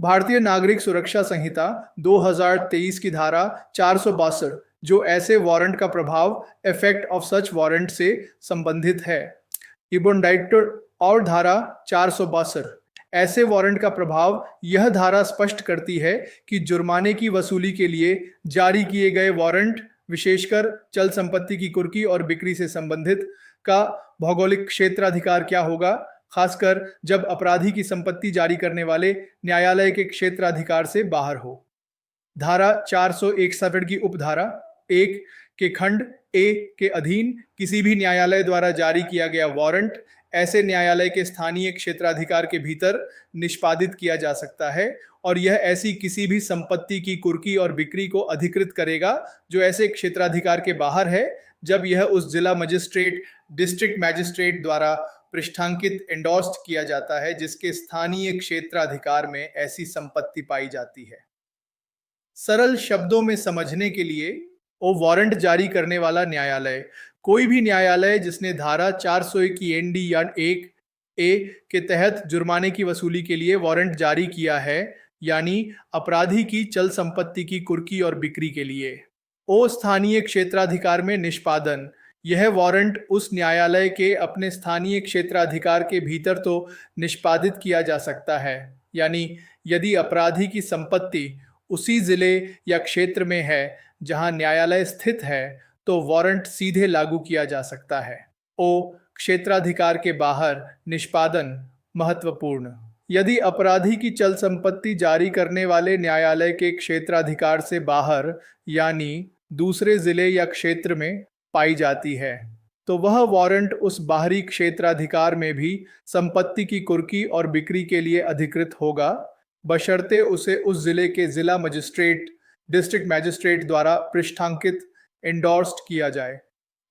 भारतीय नागरिक सुरक्षा संहिता 2023 की धारा 462 जो ऐसे वारंट का प्रभाव इफेक्ट ऑफ सच वारंट से संबंधित है। इबोंडाइटर और धारा 462 ऐसे वारंट का प्रभाव यह धारा स्पष्ट करती है कि जुर्माने की वसूली के लिए जारी किए गए वारंट विशेषकर चल संपत्ति की कुर्की और बिक्री से संबंधित का भौगोलिक क्षेत्राधिकार क्या होगा, खासकर जब अपराधी की संपत्ति जारी करने वाले न्यायालय के क्षेत्राधिकार से बाहर हो। धारा 461 की उपधारा 1 के खंड ए के अधीन किसी भी न्यायालय द्वारा जारी किया गया वारंट ऐसे न्यायालय के स्थानीय क्षेत्राधिकार के भीतर निष्पादित किया जा सकता है और यह ऐसी किसी भी संपत्ति की कुर्की और बिक्री को अधिकृत करेगा जो ऐसे क्षेत्राधिकार के बाहर है, जब यह उस जिला मजिस्ट्रेट डिस्ट्रिक्ट मैजिस्ट्रेट द्वारा पृष्ठांकित एंडोर्स्ड किया जाता है जिसके स्थानीय क्षेत्राधिकार में ऐसी संपत्ति पाई जाती है। सरल शब्दों में समझने के लिए वो वारंट जारी करने वाला न्यायालय कोई भी न्यायालय जिसने धारा 401 की एनडी या 1 ए के तहत जुर्माने की वसूली के लिए वारंट जारी किया है, यानी अपराधी की चल संपत्ति की कुर्की और बिक्री के लिए ओ स्थानीय क्षेत्राधिकार में निष्पादन। यह वारंट उस न्यायालय के अपने स्थानीय क्षेत्राधिकार के भीतर तो निष्पादित किया जा सकता है, यानी यदि अपराधी की संपत्ति उसी जिले या क्षेत्र में है जहां न्यायालय स्थित है तो वारंट सीधे लागू किया जा सकता है। ओ क्षेत्राधिकार के बाहर निष्पादन महत्वपूर्ण। यदि अपराधी की चल संपत्ति जारी करने वाले न्यायालय के क्षेत्राधिकार से बाहर यानी दूसरे जिले या क्षेत्र में पाई जाती है तो वह वारंट उस बाहरी क्षेत्राधिकार में भी संपत्ति की कुर्की और बिक्री के लिए अधिकृत होगा, बशर्ते उसे उस जिले के जिला मजिस्ट्रेट डिस्ट्रिक्ट मैजिस्ट्रेट द्वारा पृष्ठांकित एंडोर्स्ड किया जाए।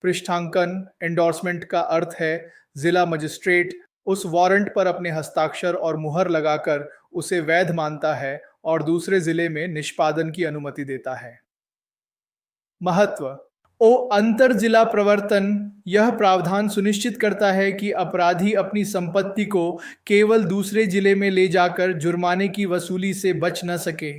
पृष्ठांकन एंडोर्समेंट का अर्थ है जिला मजिस्ट्रेट उस वारंट पर अपने हस्ताक्षर और मुहर लगाकर उसे वैध मानता है और दूसरे जिले में निष्पादन की अनुमति देता है। महत्व ओ अंतर जिला प्रवर्तन यह प्रावधान सुनिश्चित करता है कि अपराधी अपनी संपत्ति को केवल दूसरे जिले में ले जाकर जुर्माने की वसूली से बच न सके।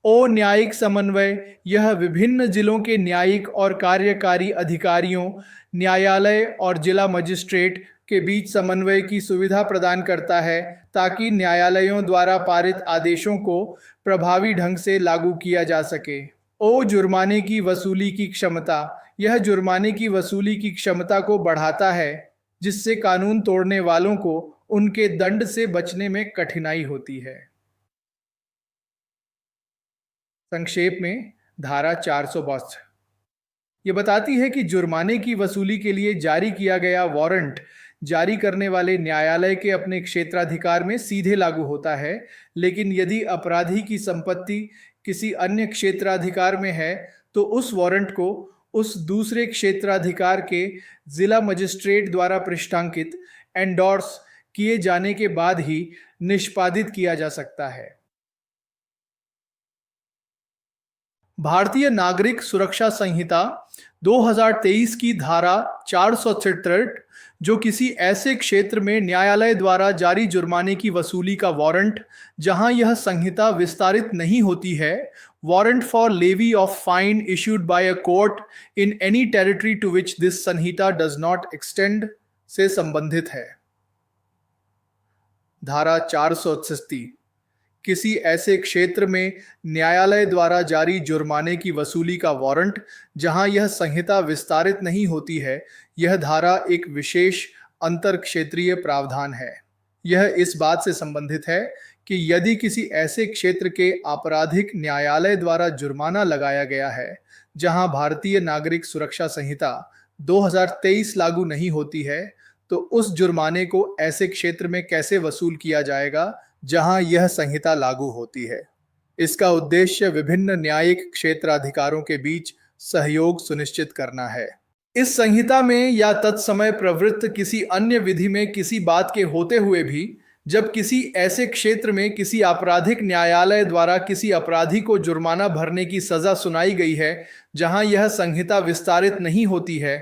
ओ न्यायिक समन्वय यह विभिन्न जिलों के न्यायिक और कार्यकारी अधिकारियों, न्यायालय और जिला मजिस्ट्रेट के बीच समन्वय की सुविधा प्रदान करता है ताकि न्यायालयों द्वारा पारित आदेशों को प्रभावी ढंग से लागू किया जा सके। ओ जुर्माने की वसूली की क्षमता यह जुर्माने की वसूली की क्षमता को बढ़ाता है जिससे कानून तोड़ने वालों को उनके दंड से बचने में कठिनाई होती है। संक्षेप में धारा 462 ये बताती है कि जुर्माने की वसूली के लिए जारी किया गया वारंट जारी करने वाले न्यायालय के अपने क्षेत्राधिकार में सीधे लागू होता है, लेकिन यदि अपराधी की संपत्ति किसी अन्य क्षेत्राधिकार में है तो उस वारंट को उस दूसरे क्षेत्राधिकार के जिला मजिस्ट्रेट द्वारा पृष्ठांकित एंडोर्स किए जाने के बाद ही निष्पादित किया जा सकता है। भारतीय नागरिक सुरक्षा संहिता 2023 की धारा 466 जो किसी ऐसे क्षेत्र में न्यायालय द्वारा जारी जुर्माने की वसूली का वारंट जहां यह संहिता विस्तारित नहीं होती है, warrant for levy of fine issued by a court in any territory to which this Sanhita does not extend से संबंधित है। धारा 468 किसी ऐसे क्षेत्र में न्यायालय द्वारा जारी जुर्माने की वसूली का वारंट जहां यह संहिता विस्तारित नहीं होती है, यह धारा एक विशेष अंतर क्षेत्रीय प्रावधान है। यह इस बात से संबंधित है कि यदि किसी ऐसे क्षेत्र के आपराधिक न्यायालय द्वारा जुर्माना लगाया गया है जहां भारतीय नागरिक सुरक्षा संहिता 2023 लागू नहीं होती है, तो उस जुर्माने को ऐसे क्षेत्र में कैसे वसूल किया जाएगा जहां यह संहिता लागू होती है। इसका उद्देश्य विभिन्न न्यायिक क्षेत्राधिकारों के बीच सहयोग सुनिश्चित करना है। इस संहिता में या तत्समय प्रवृत्त किसी अन्य विधि में किसी बात के होते हुए भी जब किसी ऐसे क्षेत्र में किसी आपराधिक न्यायालय द्वारा किसी अपराधी को जुर्माना भरने की सजा सुनाई गई है जहां यह संहिता विस्तारित नहीं होती है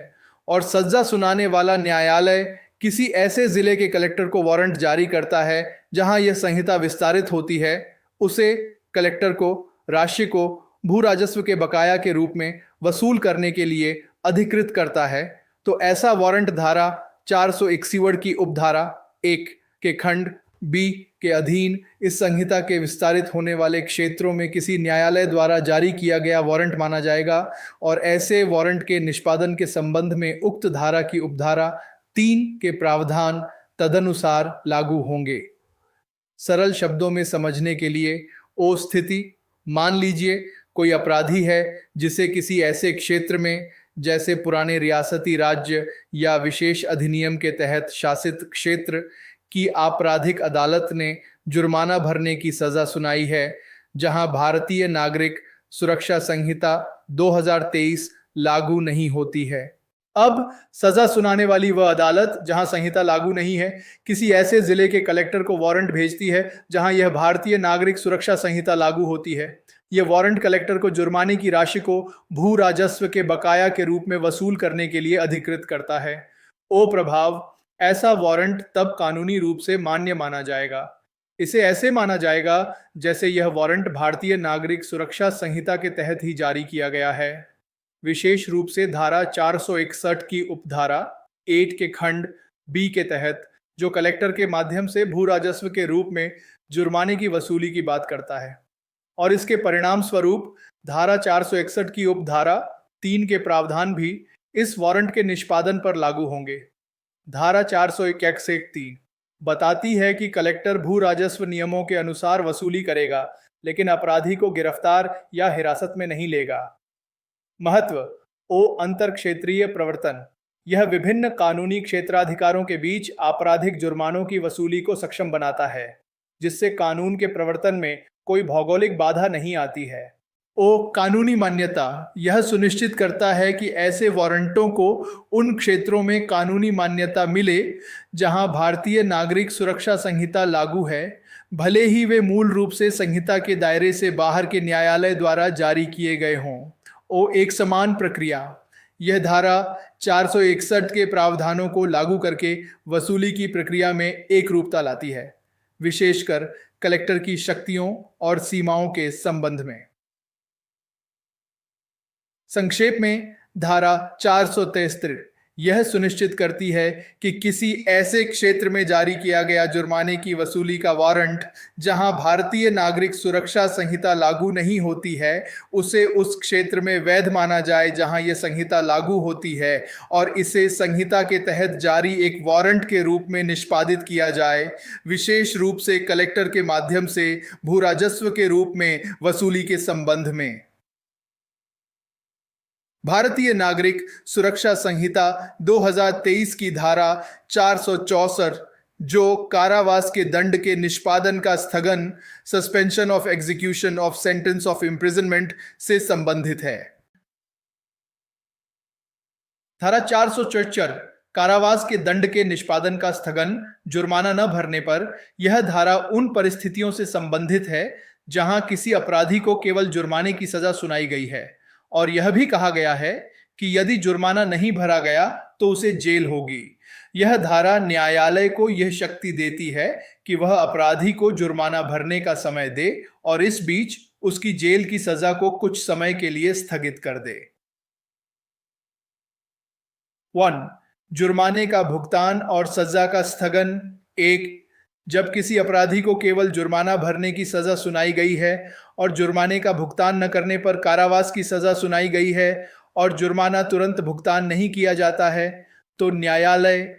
और सजा सुनाने वाला न्यायालय किसी ऐसे जिले के कलेक्टर को वारंट जारी करता है जहां यह संहिता विस्तारित होती है, उसे कलेक्टर को राशि को भू राजस्व के बकाया के रूप में वसूल करने के लिए अधिकृत करता है, तो ऐसा वारंट धारा 461 की उपधारा 1 के खंड बी के अधीन इस संहिता के विस्तारित होने वाले क्षेत्रों में किसी न्यायालय द्वारा जारी किया गया वारंट माना जाएगा और ऐसे वारंट के निष्पादन के संबंध में उक्त धारा की उपधारा 3 के प्रावधान तदनुसार लागू होंगे। सरल शब्दों में समझने के लिए, ओ स्थिति, मान लीजिए कोई अपराधी है जिसे किसी ऐसे क्षेत्र में, जैसे पुराने रियासती राज्य या विशेष अधिनियम के तहत शासित क्षेत्र की आपराधिक अदालत ने जुर्माना भरने की सजा सुनाई है, जहां भारतीय नागरिक सुरक्षा संहिता 2023 लागू नहीं होती है। अब सजा सुनाने वाली वह अदालत जहां संहिता लागू नहीं है किसी ऐसे जिले के कलेक्टर को वारंट भेजती है जहां यह भारतीय नागरिक सुरक्षा संहिता लागू होती है। यह वारंट कलेक्टर को जुर्माने की राशि को भू राजस्व के बकाया के रूप में वसूल करने के लिए अधिकृत करता है। ओ प्रभाव, ऐसा वारंट तब कानूनी रूप से मान्य माना जाएगा। इसे ऐसे माना जाएगा जैसे यह वारंट भारतीय नागरिक सुरक्षा संहिता के तहत ही जारी किया गया है। विशेष रूप से धारा 461 की उपधारा 8 के खंड बी के तहत, जो कलेक्टर के माध्यम से भू राजस्व के रूप में जुर्माने की वसूली की बात करता है, और इसके परिणाम स्वरूप धारा 461 की उपधारा 3 के प्रावधान भी इस वारंट के निष्पादन पर लागू होंगे। धारा 461(3) बताती है कि कलेक्टर भू राजस्व नियमों के अनुसार वसूली करेगा, लेकिन अपराधी को गिरफ्तार या हिरासत में नहीं लेगा। महत्व, ओ अंतर क्षेत्रीय प्रवर्तन, यह विभिन्न कानूनी क्षेत्राधिकारों के बीच आपराधिक जुर्मानों की वसूली को सक्षम बनाता है, जिससे कानून के प्रवर्तन में कोई भौगोलिक बाधा नहीं आती है। ओ कानूनी मान्यता, यह सुनिश्चित करता है कि ऐसे वारंटों को उन क्षेत्रों में कानूनी मान्यता मिले जहां भारतीय नागरिक सुरक्षा संहिता लागू है, भले ही वे मूल रूप से संहिता के दायरे से बाहर के न्यायालय द्वारा जारी किए गए हों। ओ एक समान प्रक्रिया, यह धारा 461 के प्रावधानों को लागू करके वसूली की प्रक्रिया में एक रूपता लाती है, विशेषकर कलेक्टर की शक्तियों और सीमाओं के संबंध में। संक्षेप में, धारा 463 यह सुनिश्चित करती है कि किसी ऐसे क्षेत्र में जारी किया गया जुर्माने की वसूली का वारंट जहां भारतीय नागरिक सुरक्षा संहिता लागू नहीं होती है, उसे उस क्षेत्र में वैध माना जाए जहां यह संहिता लागू होती है, और इसे संहिता के तहत जारी एक वारंट के रूप में निष्पादित किया जाए, विशेष रूप से कलेक्टर के माध्यम से भू राजस्व के रूप में वसूली के संबंध में। भारतीय नागरिक सुरक्षा संहिता 2023 की धारा 464, जो कारावास के दंड के निष्पादन का स्थगन, suspension of execution of sentence of imprisonment से संबंधित है। धारा 474 कारावास के दंड के निष्पादन का स्थगन, जुर्माना न भरने पर, यह धारा उन परिस्थितियों से संबंधित है जहां किसी अपराधी को केवल जुर्माने की सजा सुनाई गई है, और यह भी कहा गया है कि यदि जुर्माना नहीं भरा गया तो उसे जेल होगी। यह धारा न्यायालय को यह शक्ति देती है कि वह अपराधी को जुर्माना भरने का समय दे और इस बीच उसकी जेल की सजा को कुछ समय के लिए स्थगित कर दे। 1. जुर्माने का भुगतान और सजा का स्थगन। 1. जब किसी अपराधी को केवल जुर्माना भरने की सजा सुनाई गई है और जुर्माने का भुगतान न करने पर कारावास की सजा सुनाई गई है और जुर्माना तुरंत भुगतान नहीं किया जाता है, तो न्यायालय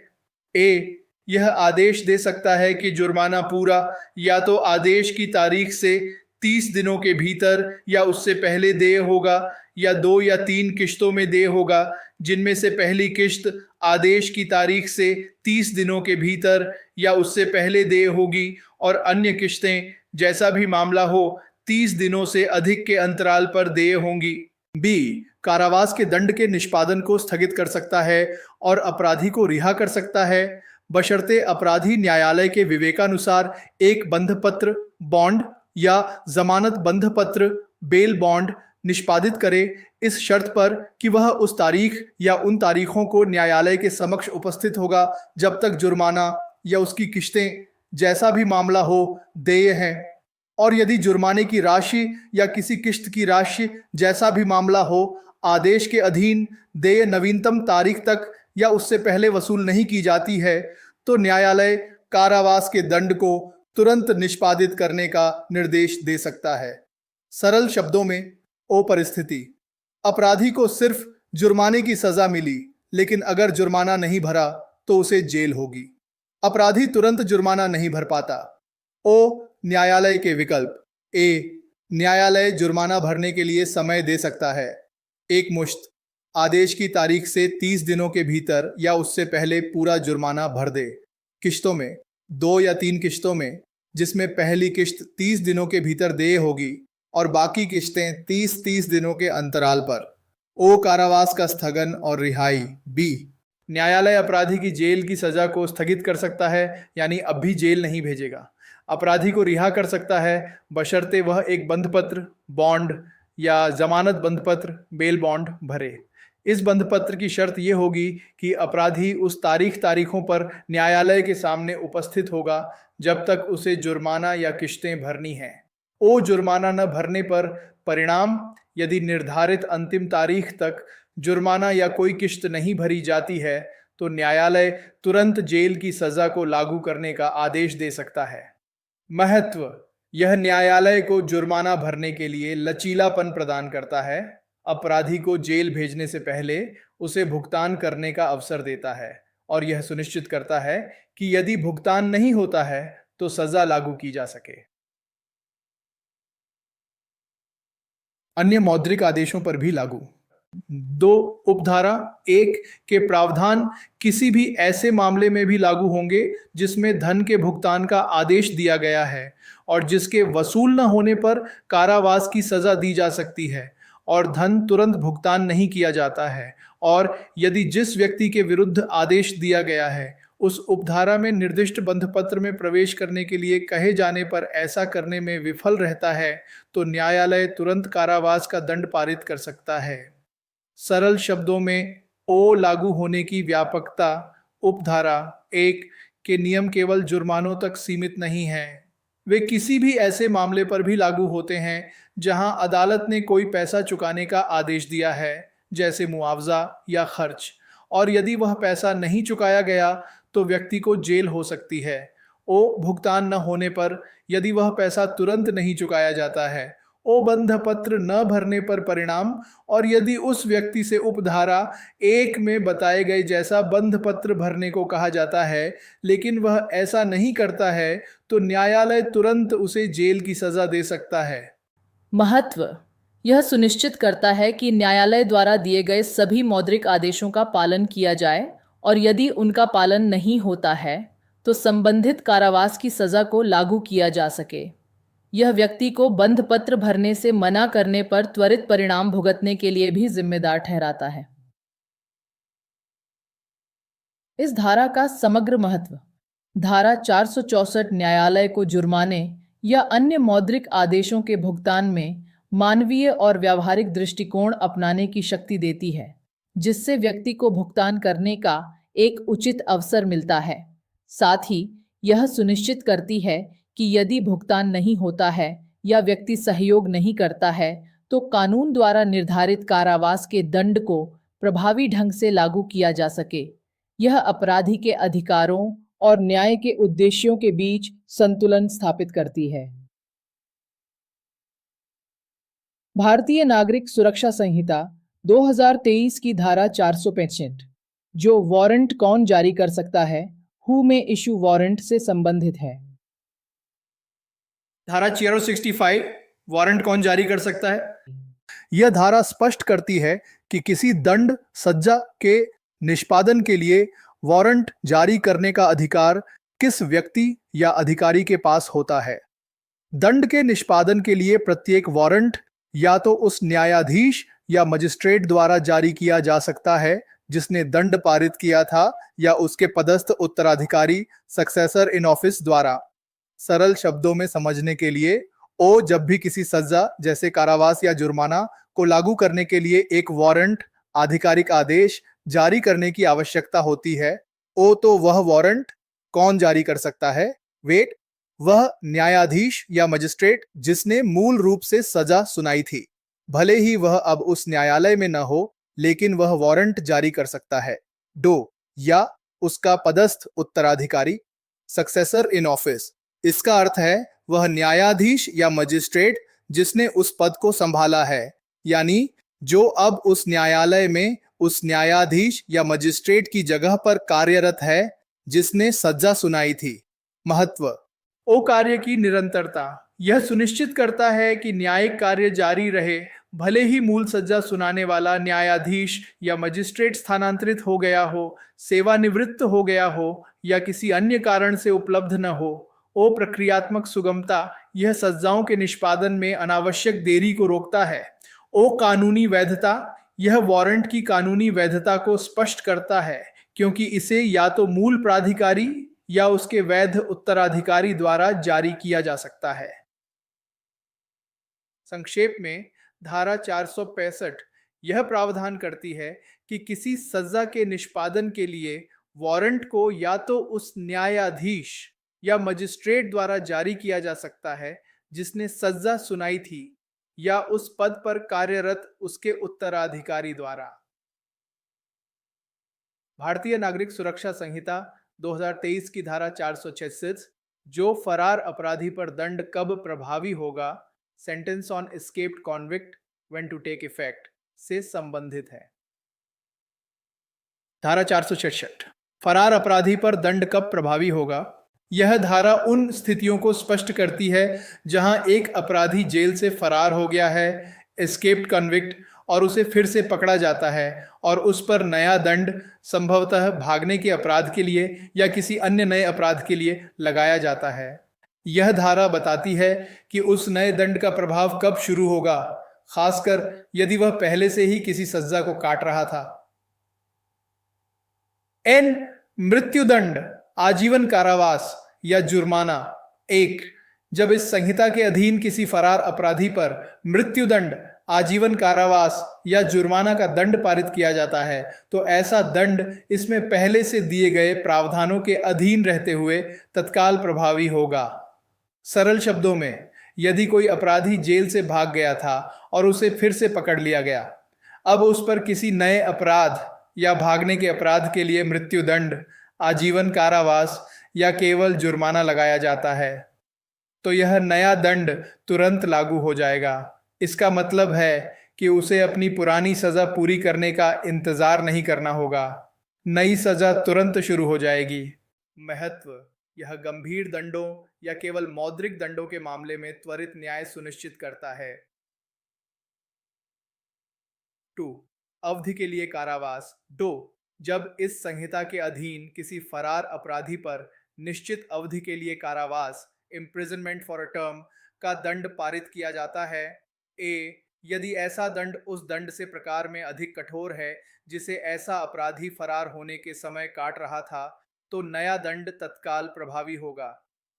ए यह आदेश दे सकता है कि जुर्माना पूरा या तो आदेश की तारीख से 30 दिनों के भीतर या उससे पहले देय होगा, या 2 या 3 किश्तों में देय होगा, जिनमें से पहली किश्त आदेश की तारीख से 30 दिनों के भीतर या उससे पहले देय होगी, और अन्य किश्तें, जैसा भी मामला हो, 30 दिनों से अधिक के अंतराल पर देय होंगी। बी कारावास के दंड के निष्पादन को स्थगित कर सकता है और अपराधी को रिहा कर सकता है, बशर्ते अपराधी न्यायालय के विवेकानुसार एक बंधपत्र, बॉन्ड या जमानत बंधपत्र, बेल बॉन्ड निष्पादित करे, इस शर्त पर कि वह उस तारीख या उन तारीखों को न्यायालय के समक्ष उपस्थित होगा जब तक जुर्माना या उसकी किश्तें, जैसा भी मामला हो, देय हैं। और यदि जुर्माने की राशि या किसी किस्त की राशि जैसा भी मामला हो आदेश के अधीन देय नवीनतम तारीख तक या उससे पहले वसूल नहीं की जाती है तो न्यायालय कारावास के दंड को तुरंत निष्पादित करने का निर्देश दे सकता है। सरल शब्दों में, ओ परिस्थिति, अपराधी को सिर्फ जुर्माने की सजा मिली, लेकिन अगर जुर्माना नहीं भरा तो उसे जेल होगी। अपराधी तुरंत जुर्माना नहीं भर पाता। ओ न्यायालय के विकल्प, ए न्यायालय जुर्माना भरने के लिए समय दे सकता है, एक मुश्त, आदेश की तारीख से 30 दिनों के भीतर या उससे पहले पूरा जुर्माना भर दे, किश्तों में, 2 या 3 किश्तों में, जिसमें पहली किश्त 30 दिनों के भीतर देय होगी और बाकी किश्तें 30-30 दिनों के अंतराल पर। ओ कारावास का स्थगन और रिहाई, बी न्यायालय अपराधी की जेल की सजा को स्थगित कर सकता है, यानी अब भी जेल नहीं भेजेगा। अपराधी को रिहा कर सकता है बशर्ते वह एक बंधपत्र, बॉन्ड या जमानत बंधपत्र, बेल बॉन्ड भरे। इस बंधपत्र की शर्त यह होगी कि अपराधी उस तारीखों पर न्यायालय के सामने उपस्थित होगा जब तक उसे जुर्माना या किश्तें भरनी हैं। ओ जुर्माना न भरने पर परिणाम, यदि निर्धारित अंतिम तारीख तक जुर्माना या कोई किश्त नहीं भरी जाती है तो न्यायालय तुरंत जेल की सजा को लागू करने का आदेश दे सकता है। महत्व, यह न्यायालय को जुर्माना भरने के लिए लचीलापन प्रदान करता है, अपराधी को जेल भेजने से पहले उसे भुगतान करने का अवसर देता है और यह सुनिश्चित करता है कि यदि भुगतान नहीं होता है तो सजा लागू की जा सके। अन्य मौद्रिक आदेशों पर भी लागू। 2 उपधारा 1 के प्रावधान किसी भी ऐसे मामले में भी लागू होंगे जिसमें धन के भुगतान का आदेश दिया गया है और जिसके वसूल न होने पर कारावास की सजा दी जा सकती है और धन तुरंत भुगतान नहीं किया जाता है, और यदि जिस व्यक्ति के विरुद्ध आदेश दिया गया है उस उपधारा में निर्दिष्ट बंधपत्र में प्रवेश करने के लिए कहे जाने पर ऐसा करने में विफल रहता है तो न्यायालय तुरंत कारावास का दंड पारित कर सकता है। सरल शब्दों में, ओ लागू होने की व्यापकता उपधारा 1 के नियम केवल जुर्मानों तक सीमित नहीं हैं। वे किसी भी ऐसे मामले पर भी लागू होते हैं जहां अदालत ने कोई पैसा चुकाने का आदेश दिया है, जैसे मुआवजा या खर्च, और यदि वह पैसा नहीं चुकाया गया तो व्यक्ति को जेल हो सकती है। ओ भुगतान न होने पर, यदि वह पैसा तुरंत नहीं चुकाया जाता है। ओ बंधपत्र न भरने पर परिणाम, और यदि उस व्यक्ति से उपधारा 1 में बताए गए जैसा बंधपत्र भरने को कहा जाता है लेकिन वह ऐसा नहीं करता है तो न्यायालय तुरंत उसे जेल की सजा दे सकता है। महत्व, यह सुनिश्चित करता है कि न्यायालय द्वारा दिए गए सभी मौद्रिक आदेशों का पालन किया जाए और यदि उनका पालन नहीं होता है तो संबंधित कारावास की सजा को लागू किया जा सके। यह व्यक्ति को बंधपत्र भरने से मना करने पर त्वरित परिणाम भुगतने के लिए भी जिम्मेदार ठहराता है। इस धारा का समग्र महत्व। धारा 464 न्यायालय को जुर्माने या अन्य मौद्रिक आदेशों के भुगतान में मानवीय और व्यावहारिक दृष्टिकोण अपनाने की शक्ति देती है, जिससे व्यक्ति को भुगतान करने का एक उचित अवसर मिलता है। साथ ही यह सुनिश्चित करती है कि यदि भुगतान नहीं होता है या व्यक्ति सहयोग नहीं करता है तो कानून द्वारा निर्धारित कारावास के दंड को प्रभावी ढंग से लागू किया जा सके। यह अपराधी के अधिकारों और न्याय के उद्देश्यों के बीच संतुलन स्थापित करती है। भारतीय नागरिक सुरक्षा संहिता 2023 की धारा 465, जो वारंट कौन जारी कर सकता है, हु में इशू वारंट से संबंधित है। धारा 465 वारंट कौन जारी कर सकता है। यह धारा स्पष्ट करती है कि किसी दंड सज्जा के निष्पादन के लिए वारंट जारी करने का अधिकार किस व्यक्ति या अधिकारी के पास होता है। दंड के निष्पादन के लिए प्रत्येक वारंट या तो उस न्यायाधीश या मजिस्ट्रेट द्वारा जारी किया जा सकता है जिसने दंड पारित किया था, या उसके पदस्थ उत्तराधिकारी सक्सेसर इन ऑफिस द्वारा। सरल शब्दों में समझने के लिए, ओ जब भी किसी सजा जैसे कारावास या जुर्माना को लागू करने के लिए एक वारंट, आधिकारिक आदेश जारी करने की आवश्यकता होती है, ओ तो वह वारंट कौन जारी कर सकता है। वेट, वह न्यायाधीश या मजिस्ट्रेट जिसने मूल रूप से सजा सुनाई थी, भले ही वह अब उस न्यायालय में न हो, लेकिन वह वारंट जारी कर सकता है। डो या उसका पदस्थ उत्तराधिकारी, सक्सेसर इन ऑफिस। इसका अर्थ है वह न्यायाधीश या मजिस्ट्रेट जिसने उस पद को संभाला है, यानी जो अब उस न्यायालय में उस न्यायाधीश या मजिस्ट्रेट की जगह पर कार्यरत है जिसने सजा सुनाई थी। महत्व: ओ कार्य की निरंतरता। यह सुनिश्चित करता है कि न्यायिक कार्य जारी रहे, भले ही मूल सजा सुनाने वाला न्यायाधीश या मजिस्ट्रेट स्थानांतरित हो गया हो, सेवानिवृत्त हो गया हो या किसी अन्य कारण से उपलब्ध न हो। ओ प्रक्रियात्मक सुगमता। यह सजाओं के निष्पादन में अनावश्यक देरी को रोकता है। ओ कानूनी वैधता। यह वारंट की कानूनी वैधता को स्पष्ट करता है, क्योंकि इसे या तो मूल प्राधिकारी या उसके वैध उत्तराधिकारी द्वारा जारी किया जा सकता है। संक्षेप में, धारा 465 यह प्रावधान करती है कि किसी सजा के निष्पादन के लिए वारंट को या तो उस न्यायाधीश या मजिस्ट्रेट द्वारा जारी किया जा सकता है जिसने सजा सुनाई थी, या उस पद पर कार्यरत उसके उत्तराधिकारी द्वारा। भारतीय नागरिक सुरक्षा संहिता 2023 की धारा 466 जो फरार अपराधी पर दंड कब प्रभावी होगा, sentence on escaped convict when to take effect, से संबंधित है। धारा 466 फरार अपराधी पर दंड कब प्रभावी होगा। यह धारा उन स्थितियों को स्पष्ट करती है जहां एक अपराधी जेल से फरार हो गया है, एस्केप्ड कन्विक्ट, और उसे फिर से पकड़ा जाता है और उस पर नया दंड संभवतः भागने के अपराध के लिए या किसी अन्य नए अपराध के लिए लगाया जाता है। यह धारा बताती है कि उस नए दंड का प्रभाव कब शुरू होगा, खासकर यदि वह पहले से ही किसी सजा को काट रहा था। एन मृत्युदंड, आजीवन कारावास या जुर्माना। 1. जब इस संहिता के अधीन किसी फरार अपराधी पर मृत्युदंड, आजीवन कारावास या जुर्माना का दंड पारित किया जाता है तो ऐसा दंड इसमें पहले से दिए गए प्रावधानों के अधीन रहते हुए तत्काल प्रभावी होगा। सरल शब्दों में, यदि कोई अपराधी जेल से भाग गया था और उसे फिर से पकड़ लिया गया, अब उस पर किसी नए अपराध या भागने के अपराध के लिए मृत्युदंड, आजीवन कारावास या केवल जुर्माना लगाया जाता है, तो यह नया दंड तुरंत लागू हो जाएगा। इसका मतलब है कि उसे अपनी पुरानी सजा पूरी करने का इंतजार नहीं करना होगा, नई सजा तुरंत शुरू हो जाएगी। महत्व: यह गंभीर दंडों या केवल मौद्रिक दंडों के मामले में त्वरित न्याय सुनिश्चित करता है। 2. अवधि के लिए कारावास। 2. जब इस संहिता के अधीन किसी फरार अपराधी पर निश्चित अवधि के लिए कारावास, इम्प्रिजनमेंट फॉर अ टर्म, का दंड पारित किया जाता है। ए. यदि ऐसा दंड उस दंड से प्रकार में अधिक कठोर है जिसे ऐसा अपराधी फरार होने के समय काट रहा था, तो नया दंड तत्काल प्रभावी होगा।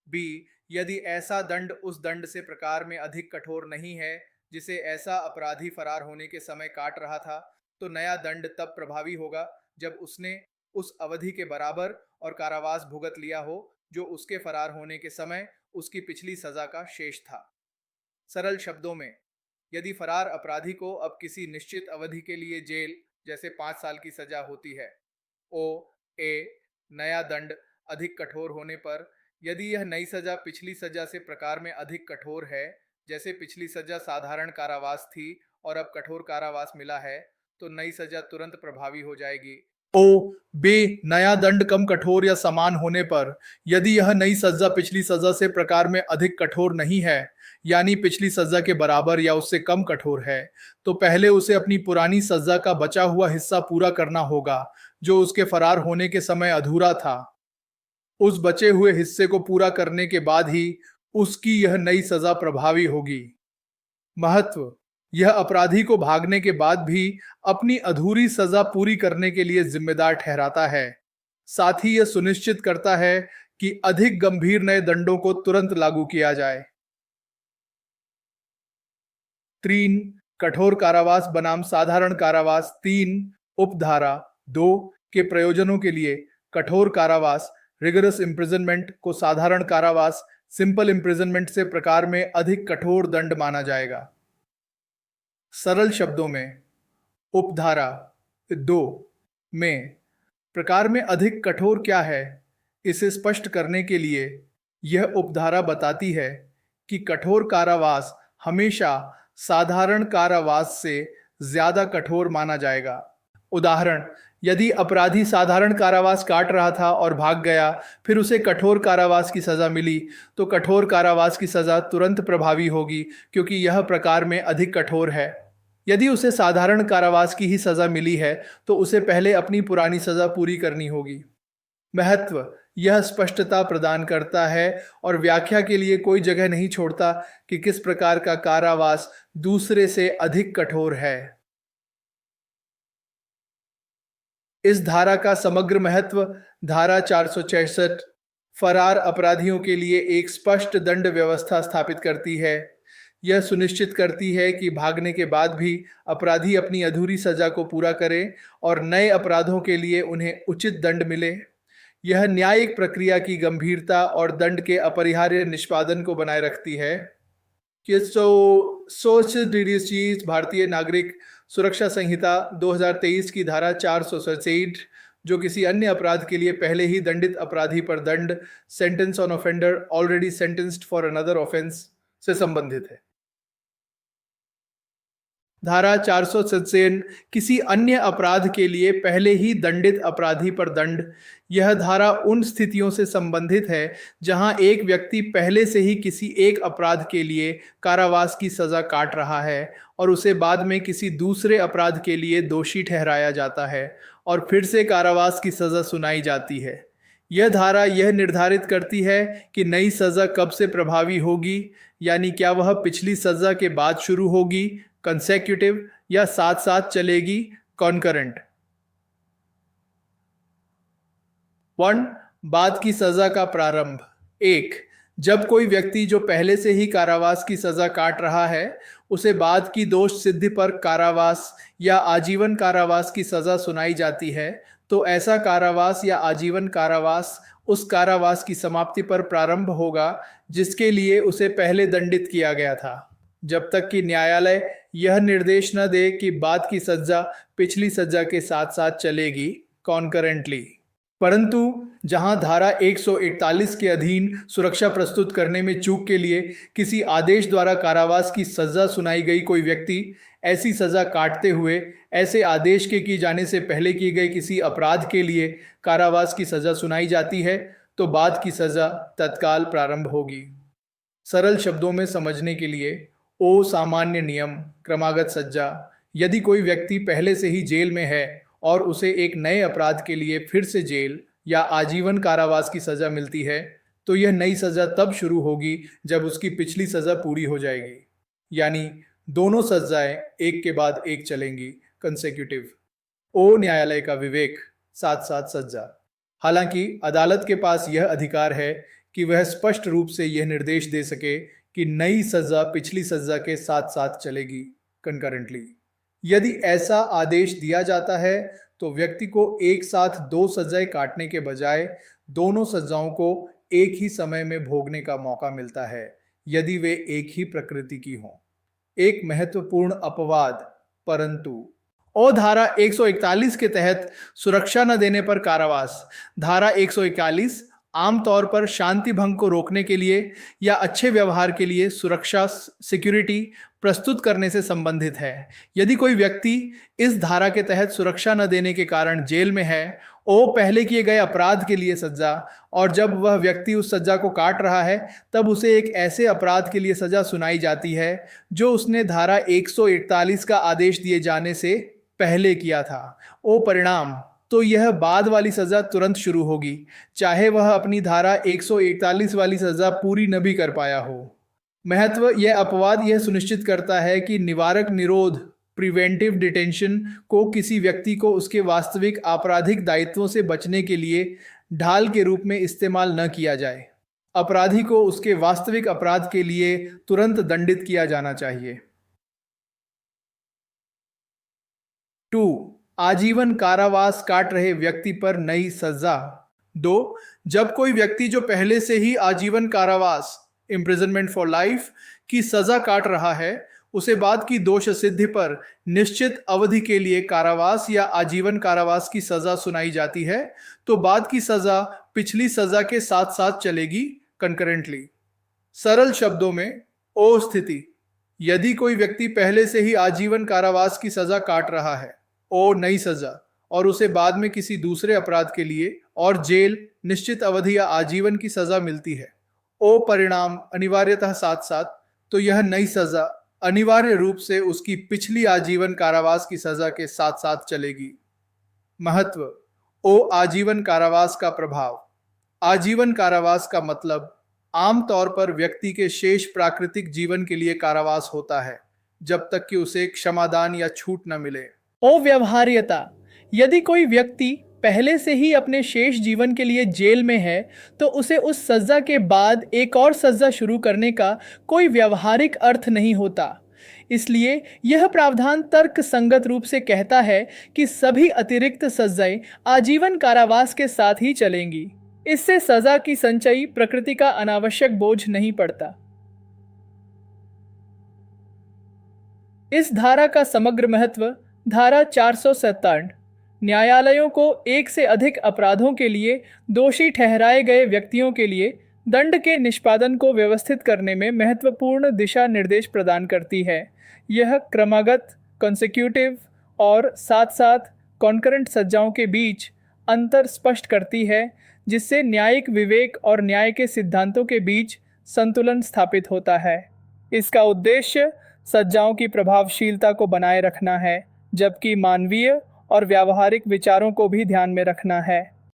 बी. यदि ऐसा दंड उस दंड से प्रकार में अधिक कठोर नहीं है जिसे ऐसा अपराधी फरार होने के समय काट रहा था, तो नया दंड तब प्रभावी होगा जब उसने उस अवधि के बराबर और कारावास भुगत लिया हो जो उसके फरार होने के समय उसकी पिछली सजा का शेष था। सरल शब्दों में, यदि फरार अपराधी को अब किसी निश्चित अवधि के लिए जेल, जैसे 5 साल की सजा होती है। ओ. ए. नया दंड अधिक कठोर होने पर, यदि यह नई सजा पिछली सजा से प्रकार में अधिक कठोर है, जैसे पिछली सजा साधारण कारावास थी और अब कठोर कारावास मिला है, तो नई सजा तुरंत प्रभावी हो जाएगी। ओ. बे. नया दंड कम कठोर या समान होने पर, यदि यह नई सजा पिछली सजा से प्रकार में अधिक कठोर नहीं है, यानी पिछली सजा के बराबर या उससे कम कठोर है, तो पहले उसे अपनी पुरानी सजा का बचा हुआ हिस्सा पूरा करना होगा जो उसके फरार होने के समय अधूरा था। उस बचे हुए हिस्से को पूरा करने के बाद ही उसकी यह नई सजा प्रभावी होगी। महत्व: यह अपराधी को भागने के बाद भी अपनी अधूरी सजा पूरी करने के लिए जिम्मेदार ठहराता है। साथ ही यह सुनिश्चित करता है कि अधिक गंभीर नए दंडों को तुरंत लागू किया जाए। 3. कठोर कारावास बनाम साधारण कारावास। 3. उपधारा 2 के प्रयोजनों के लिए कठोर कारावास, रिगरस इम्प्रिजनमेंट, को साधारण कारावास, सिंपल इम्प्रिजनमेंट से प्रकार में अधिक कठोर दंड माना जाएगा। सरल शब्दों में, उपधारा 2 में प्रकार में अधिक कठोर क्या है, इसे स्पष्ट करने के लिए यह उपधारा बताती है कि कठोर कारावास हमेशा साधारण कारावास से ज्यादा कठोर माना जाएगा। उदाहरण, यदि अपराधी साधारण कारावास काट रहा था और भाग गया, फिर उसे कठोर कारावास की सजा मिली, तो कठोर कारावास की सजा तुरंत प्रभावी होगी क्योंकि यह प्रकार में अधिक कठोर है। यदि उसे साधारण कारावास की ही सजा मिली है तो उसे पहले अपनी पुरानी सजा पूरी करनी होगी। महत्व यह स्पष्टता प्रदान करता है और व्याख्या के लिए कोई जगह नहीं छोड़ता कि किस प्रकार का कारावास दूसरे से अधिक कठोर है। इस धारा का समग्र महत्व धारा 466 फरार अपराधियों के लिए एक स्पष्ट दंड व्यवस्था स्थापित करती है। यह सुनिश्चित करती है कि भागने के बाद भी अपराधी अपनी अधूरी सजा को पूरा करें और नए अपराधों के लिए उन्हें उचित दंड मिले। यह न्यायिक प्रक्रिया की गंभीरता और दंड के अपरिहार्य निष्पादन को बनाए रखती है। कि चीज भारतीय नागरिक सुरक्षा संहिता 2023 की धारा 467 जो किसी अन्य अपराध के लिए पहले ही दंडित अपराधी पर दंड sentence on offender already sentenced for another offence से संबंधित है। धारा 467 किसी अन्य अपराध के लिए पहले ही दंडित अपराधी पर दंड। यह धारा उन स्थितियों से संबंधित है जहां एक व्यक्ति पहले से ही किसी एक अपराध के लिए कारावास की सजा काट रहा है और उसे बाद में किसी दूसरे अपराध के लिए दोषी ठहराया जाता है और फिर से कारावास की सजा सुनाई जाती है। यह धारा यह निर्धारित करती है कि नई सजा कब से प्रभावी होगी, यानी क्या वह पिछली सजा के बाद शुरू होगी कंसेक्यूटिव या साथ साथ चलेगी कॉन्करेंट। 1. बाद की सजा का प्रारंभ। 1. जब कोई व्यक्ति जो पहले से ही कारावास की सजा काट रहा है उसे बाद की दोष सिद्धि पर कारावास या आजीवन कारावास की सजा सुनाई जाती है तो ऐसा कारावास या आजीवन कारावास उस कारावास की समाप्ति पर प्रारंभ होगा जिसके लिए उसे पहले दंडित किया गया था, जब तक कि न्यायालय यह निर्देश न दे कि बाद की सजा पिछली सजा के साथ साथ चलेगी कॉन्करेंटली। परंतु जहां धारा 141 के अधीन सुरक्षा प्रस्तुत करने में चूक के लिए किसी आदेश द्वारा कारावास की सजा सुनाई गई कोई व्यक्ति ऐसी सजा काटते हुए ऐसे आदेश के किए जाने से पहले किए गए किसी अपराध के लिए कारावास की सजा सुनाई जाती है तो बाद की सजा तत्काल प्रारंभ होगी। सरल शब्दों में समझने के लिए, ओ सामान्य नियम क्रमागत सज्जा, यदि कोई व्यक्ति पहले से ही जेल में है और उसे एक नए अपराध के लिए फिर से जेल या आजीवन कारावास की सजा मिलती है तो यह नई सजा तब शुरू होगी जब उसकी पिछली सजा पूरी हो जाएगी, यानी दोनों सजाएं एक के बाद एक चलेंगी कंसेक्यूटिव। ओ न्यायालय का विवेक साथ साथ सज्जा। हालांकि अदालत के पास यह अधिकार है कि वह स्पष्ट रूप से यह निर्देश दे सके कि नई सजा पिछली सजा के साथ साथ चलेगी कंकरेंटली। यदि ऐसा आदेश दिया जाता है तो व्यक्ति को एक साथ दो सजाएं काटने के बजाय दोनों सजाओं को एक ही समय में भोगने का मौका मिलता है यदि वे एक ही प्रकृति की हों। एक महत्वपूर्ण अपवाद, परंतु और धारा 141 के तहत सुरक्षा न देने पर कारावास। धारा 141 आमतौर पर शांति भंग को रोकने के लिए या अच्छे व्यवहार के लिए सुरक्षा सिक्योरिटी प्रस्तुत करने से संबंधित है। यदि कोई व्यक्ति इस धारा के तहत सुरक्षा न देने के कारण जेल में है और पहले किए गए अपराध के लिए सजा, और जब वह व्यक्ति उस सजा को काट रहा है तब उसे एक ऐसे अपराध के लिए सजा सुनाई जाती है जो उसने धारा 141 का आदेश दिए जाने से पहले किया था, ओ परिणाम तो यह बाद वाली सजा तुरंत शुरू होगी, चाहे वह अपनी धारा 141 वाली सजा पूरी न भी कर पाया हो। महत्व यह अपवाद यह सुनिश्चित करता है कि निवारक निरोध प्रिवेंटिव डिटेंशन को किसी व्यक्ति को उसके वास्तविक आपराधिक दायित्वों से बचने के लिए ढाल के रूप में इस्तेमाल न किया जाए। अपराधी को उसके वास्तविक अपराध के लिए तुरंत दंडित किया जाना चाहिए। 2. आजीवन कारावास काट रहे व्यक्ति पर नई सजा। 2. जब कोई व्यक्ति जो पहले से ही आजीवन कारावास इम्प्रिजनमेंट फॉर लाइफ की सजा काट रहा है उसे बाद की दोष सिद्धि पर निश्चित अवधि के लिए कारावास या आजीवन कारावास की सजा सुनाई जाती है तो बाद की सजा पिछली सजा के साथ साथ चलेगी कंकरेंटली। सरल शब्दों में ओ स्थिति, यदि कोई व्यक्ति पहले से ही आजीवन कारावास की सजा काट रहा है, ओ नई सजा, और उसे बाद में किसी दूसरे अपराध के लिए और जेल निश्चित अवधि या आजीवन की सजा मिलती है, ओ परिणाम अनिवार्यतः साथ साथ, तो यह नई सजा अनिवार्य रूप से उसकी पिछली आजीवन कारावास की सजा के साथ साथ चलेगी। महत्व, ओ आजीवन कारावास का प्रभाव। आजीवन कारावास का मतलब आमतौर पर व्यक्ति के शेष प्राकृतिक जीवन के लिए कारावास होता है जब तक कि उसे क्षमादान या छूट न मिले। अव्यवहार्यता, यदि कोई व्यक्ति पहले से ही अपने शेष जीवन के लिए जेल में है तो उसे उस सजा के बाद एक और सजा शुरू करने का कोई व्यावहारिक अर्थ नहीं होता। इसलिए यह प्रावधान तर्क संगत रूप से कहता है कि सभी अतिरिक्त सजाएं आजीवन कारावास के साथ ही चलेंगी। इससे सजा की संचयी प्रकृति का अनावश्यक बोझ नहीं पड़ता। इस धारा का समग्र महत्व धारा 457 न्यायालयों को एक से अधिक अपराधों के लिए दोषी ठहराए गए व्यक्तियों के लिए दंड के निष्पादन को व्यवस्थित करने में महत्वपूर्ण दिशा निर्देश प्रदान करती है। यह क्रमागत, कॉन्सेक्यूटिव और साथ साथ कॉन्करेंट सजाओं के बीच अंतर स्पष्ट करती है, जिससे न्यायिक विवेक और न्याय के सिद्धांतों के बीच संतुलन स्थापित होता है। इसका उद्देश्य सजाओं की प्रभावशीलता को बनाए रखना है, जबकि मानवीय और व्यावहारिक विचारों को भी ध्यान में रखना है।